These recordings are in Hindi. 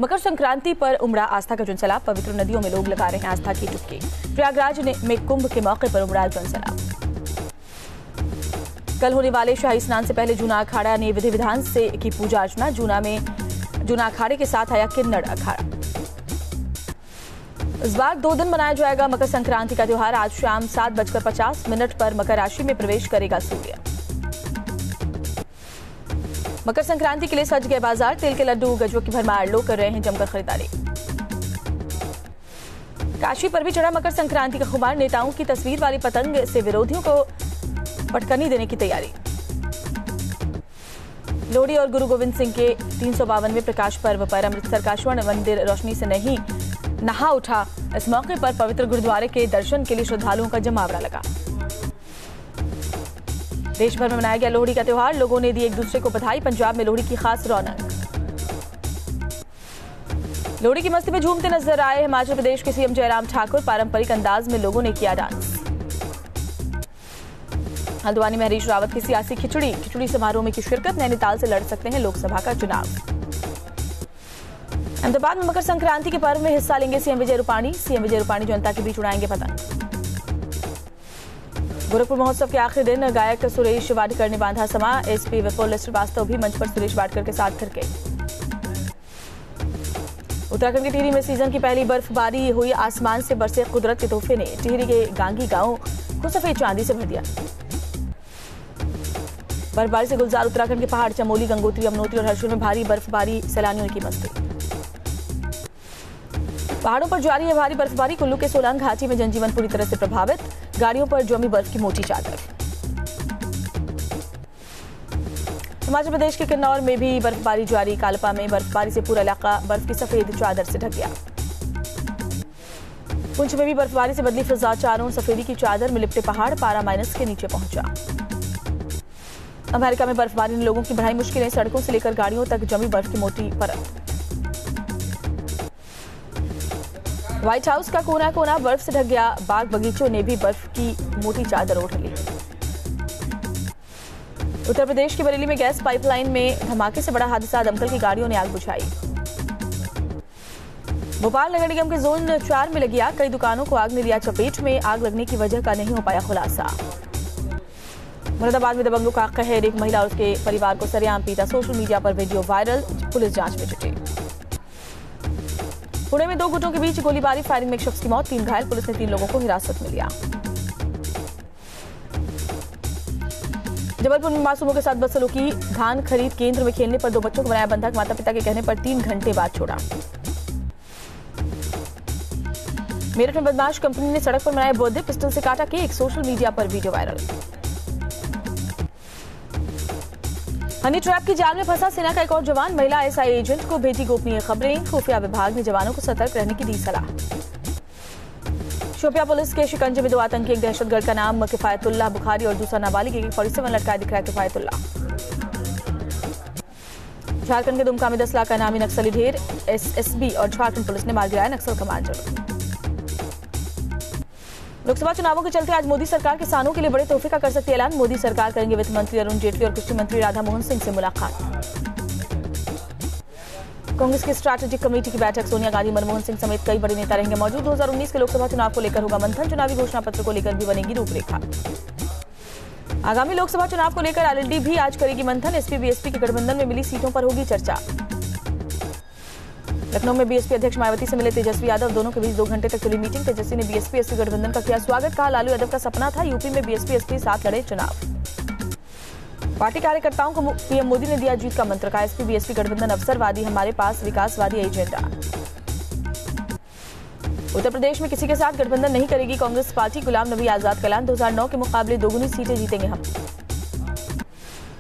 मकर संक्रांति पर उमड़ा आस्था का जनसैलाब। पवित्र नदियों में लोग लगा रहे हैं आस्था की डुबकी। प्रयागराज में कुंभ के मौके पर उमड़ा जनसैलाब। कल होने वाले शाही स्नान से पहले जूना अखाड़ा ने विधि विधान से की पूजा अर्चना। जूना अखाड़े के साथ आया किन्नर अखाड़ा। इस बार 2 दिन मनाया जाएगा मकर संक्रांति का त्योहार। आज शाम 7:50 पर मकर राशि में प्रवेश करेगा सूर्य। मकर संक्रांति के लिए सज गए बाजार। तिल के लड्डू, गजरों की भरमार, लोग कर रहे हैं जमकर खरीदारी। काशी पर भी चढ़ा मकर संक्रांति का खुमार। नेताओं की तस्वीर वाली पतंग से विरोधियों को पटकनी देने की तैयारी। लोहड़ी और गुरु गोविंद सिंह के 352वें प्रकाश पर्व पर अमृतसर का स्वर्ण मंदिर रोशनी से नहीं नहा उठा। इस मौके पर पवित्र गुरुद्वारे के दर्शन के लिए श्रद्धालुओं का जमावड़ा लगा। देश भर में मनाया गया लोहड़ी का त्योहार। लोगों ने दी एक दूसरे को बधाई। पंजाब में लोहड़ी की खास रौनक। लोहड़ी की मस्ती में झूमते नजर आए हिमाचल प्रदेश के सीएम जयराम ठाकुर। पारंपरिक अंदाज में लोगों ने किया डांस। हल्द्वानी में हरीश रावत की सियासी खिचड़ी समारोह में की शिरकत। नैनीताल से लड़ सकते हैं लोकसभा का चुनाव। अहमदाबाद में मकर संक्रांति के पर्व में हिस्सा लेंगे सीएम विजय रूपाणी। सीएम विजय रूपाणी जनता के बीच उड़ाएंगे पतंग। गोरखपुर महोत्सव के आखिरी दिन गायक सुरेश वाडकर ने बांधा समा। एसपी विपुल श्रीवास्तव भी मंच पर सुरेश वाडकर के साथ थिरके। उत्तराखंड के टिहरी में सीजन की पहली बर्फबारी हुई। आसमान से बरसे कुदरत के तोहफे ने टिहरी के गांगी गांव को सफेद चांदी से भर दिया। बर्फबारी से गुलजार उत्तराखंड के पहाड़। चमोली, गंगोत्री, यमुनोत्री और हर्षिल में भारी बर्फबारी। सैलानियों की मस्ती। पहाड़ों पर जारी है भारी बर्फबारी। कुल्लू के सोलांग घाटी में जनजीवन पूरी तरह से प्रभावित। गाड़ियों पर जमी बर्फ की मोटी चादर। हिमाचल प्रदेश के किन्नौर में भी बर्फबारी जारी। कालपा में बर्फबारी से पूरा इलाका बर्फ की सफेद चादर से ढक गया। पुंछ में भी बर्फबारी से बदली फिजा। चारों सफेदी की चादर में लिपटे पहाड़। पारा माइनस के नीचे पहुंचा। अमेरिका में बर्फबारी ने लोगों की बढ़ाई मुश्किलें। सड़कों से लेकर गाड़ियों तक जमी बर्फ की मोटी परत। व्हाइट हाउस का कोना कोना बर्फ से ढक गया। बाग बगीचों ने भी बर्फ की मोटी चादर ओढ़ ली। उत्तर प्रदेश के बरेली में गैस पाइपलाइन में धमाके से बड़ा हादसा। दमकल की गाड़ियों ने आग बुझाई। भोपाल नगर निगम के जोन 4 में लगी आग। कई दुकानों को आग ने लिया चपेट में। आग लगने की वजह का नहीं हो पाया खुलासा। मुरादाबाद में दबंगों का कहर। एक महिला और उसके परिवार को सरेआम पीटा। सोशल मीडिया पर वीडियो वायरल। पुलिस जांच में जुटी। पुणे में 2 गुटों के बीच गोलीबारी। फायरिंग में एक शख्स की मौत, 3 घायल। पुलिस ने 3 लोगों को हिरासत में लिया। जबलपुर में मासूमों के साथ बदसलूकी। धान खरीद केंद्र में खेलने पर 2 बच्चों को बनाया बंधक। माता पिता के कहने पर 3 घंटे बाद छोड़ा। मेरठ में बदमाश कंपनी ने सड़क पर मनाया बर्थडे। पिस्टल से काटा केक। सोशल मीडिया पर वीडियो वायरल। हनी ट्रैप की जाल में फंसा सेना का एक और जवान। महिला आईएसआई एजेंट को भेजी गोपनीय खबरें। खुफिया विभाग ने जवानों को सतर्क रहने की दी सलाह। शोपिया पुलिस के शिकंजे में 2 आतंकी। एक दहशतगर्द का नाम किफायतुल्लाह बुखारी और दूसरा नाबालिग। AK-47 लटकाए दिख रहा है किफायतुल्लाह। झारखंड के दुमका में 10 लाख का नामी नक्सली ढेर। SSB और झारखंड पुलिस ने मार गिराया नक्सल कमांडर। लोकसभा चुनावों के चलते आज मोदी सरकार किसानों के लिए बड़े तोहफे का कर सकती है ऐलान। मोदी सरकार करेंगे वित्त मंत्री अरुण जेटली और कृषि मंत्री राधा मोहन सिंह से मुलाकात। कांग्रेस की स्ट्रैटेजिक कमेटी की बैठक। सोनिया गांधी, मनमोहन सिंह समेत कई बड़े नेता रहेंगे मौजूद। 2019 के लोकसभा चुनाव को लेकर होगा मंथन। चुनावी घोषणा पत्र को लेकर भी बनेगी रूपरेखा। आगामी लोकसभा चुनाव को लेकर LLD भी आज करेगी मंथन। SP-BSP के गठबंधन में मिली सीटों पर होगी चर्चा। लखनऊ में BSP अध्यक्ष मायावती से मिले तेजस्वी यादव। दोनों के बीच 2 घंटे तक चली मीटिंग। तेजस्वी ने BSP-SP गठबंधन का किया स्वागत। कहा लालू यादव का सपना था यूपी में BSP-SP साथ लड़े चुनाव। पार्टी कार्यकर्ताओं को PM मोदी ने दिया जीत का मंत्र। का SP-BSP गठबंधन अवसरवादी, हमारे पास विकासवादी एजेंडा। उत्तर प्रदेश में किसी के साथ गठबंधन नहीं करेगी कांग्रेस पार्टी। गुलाम नबी आजाद का ऐलान। 2009 के मुकाबले 2 सीटें जीतेंगे हम।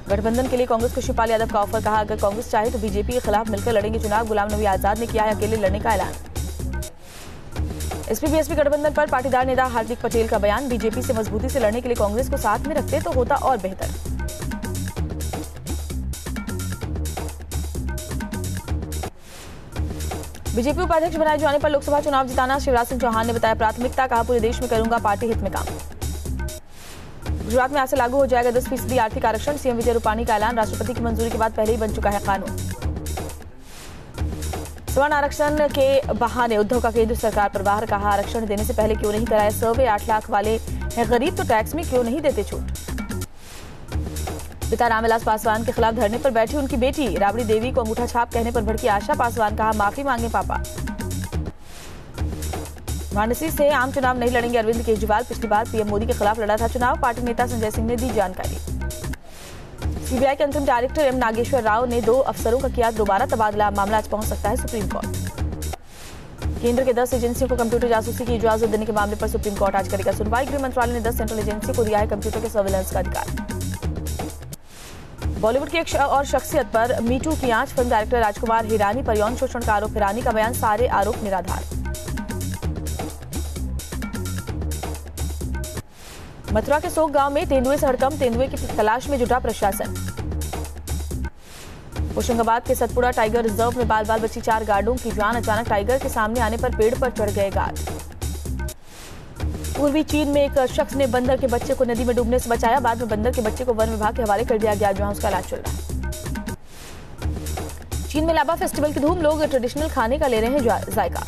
गठबंधन के लिए कांग्रेस को शिवपाल यादव का ऑफर। कहा अगर कांग्रेस चाहे तो बीजेपी के खिलाफ मिलकर लड़ेंगे चुनाव। गुलाम नबी आजाद ने किया है अकेले लड़ने का ऐलान। SP-BSP गठबंधन पर पाटीदार नेता हार्दिक पटेल का बयान। बीजेपी से मजबूती से लड़ने के लिए कांग्रेस को साथ में रखते तो होता और बेहतर। बीजेपी उपाध्यक्ष बनाए जाने पर लोकसभा चुनाव जिताना शिवराज सिंह चौहान ने बताया प्राथमिकता। कहा पूरे देश में करूंगा पार्टी हित में काम। गुजरात में आज से लागू हो जाएगा 10% आर्थिक आरक्षण। सीएम विजय रूपाणी का ऐलान। राष्ट्रपति की मंजूरी के बाद पहले ही बन चुका है कानून। सवर्ण आरक्षण के बहाने उद्धव का केंद्र सरकार पर वार, कहा आरक्षण देने से पहले क्यों नहीं कराया सर्वे, 8 लाख वाले हैं गरीब तो टैक्स में क्यों नहीं देते छूट। पिता रामविलास पासवान के खिलाफ धरने पर बैठी उनकी बेटी राबड़ी देवी को अंगूठा छाप कहने पर भड़की आशा पासवान, कहा माफी मांगे पापा। वाराणसी से आम चुनाव नहीं लड़ेंगे अरविंद केजरीवाल, पिछली बार पीएम मोदी के खिलाफ लड़ा था चुनाव, पार्टी नेता संजय सिंह ने दी जानकारी। सीबीआई के अंतरिम डायरेक्टर एम नागेश्वर राव ने 2 अफसरों का किया दोबारा तबादला, मामला आज पहुंच सकता है सुप्रीम कोर्ट। केंद्र के 10 एजेंसियों को कंप्यूटर जासूसी की इजाजत देने के मामले पर सुप्रीम कोर्ट आज करेगा सुनवाई। गृह मंत्रालय ने 10 सेंट्रल एजेंसी को दिया है कंप्यूटर के सर्विलांस का अधिकार। बॉलीवुड की एक और शख्सियत पर मीटू की आंच, फिल्म डायरेक्टर राजकुमार हिरानी पर यौन शोषण का आरोप, हिरानी का बयान सारे आरोप निराधार। मथुरा के सोग गांव में तेंदुए से हड़कंप, तेंदुए की तलाश में जुटा प्रशासन। होशंगाबाद के सतपुड़ा टाइगर रिजर्व में बाल बाल बची 4 गार्डों की जान, अचानक टाइगर के सामने आने पर पेड़ पर चढ़ गए गार्ड। पूर्वी चीन में एक शख्स ने बंदर के बच्चे को नदी में डूबने से बचाया, बाद में बंदर के बच्चे को वन विभाग के हवाले कर दिया गया, जहां उसका इलाज चल रहा है। चीन में लाबा फेस्टिवल की धूम, लोग ट्रेडिशनल खाने का ले रहे हैं जायका।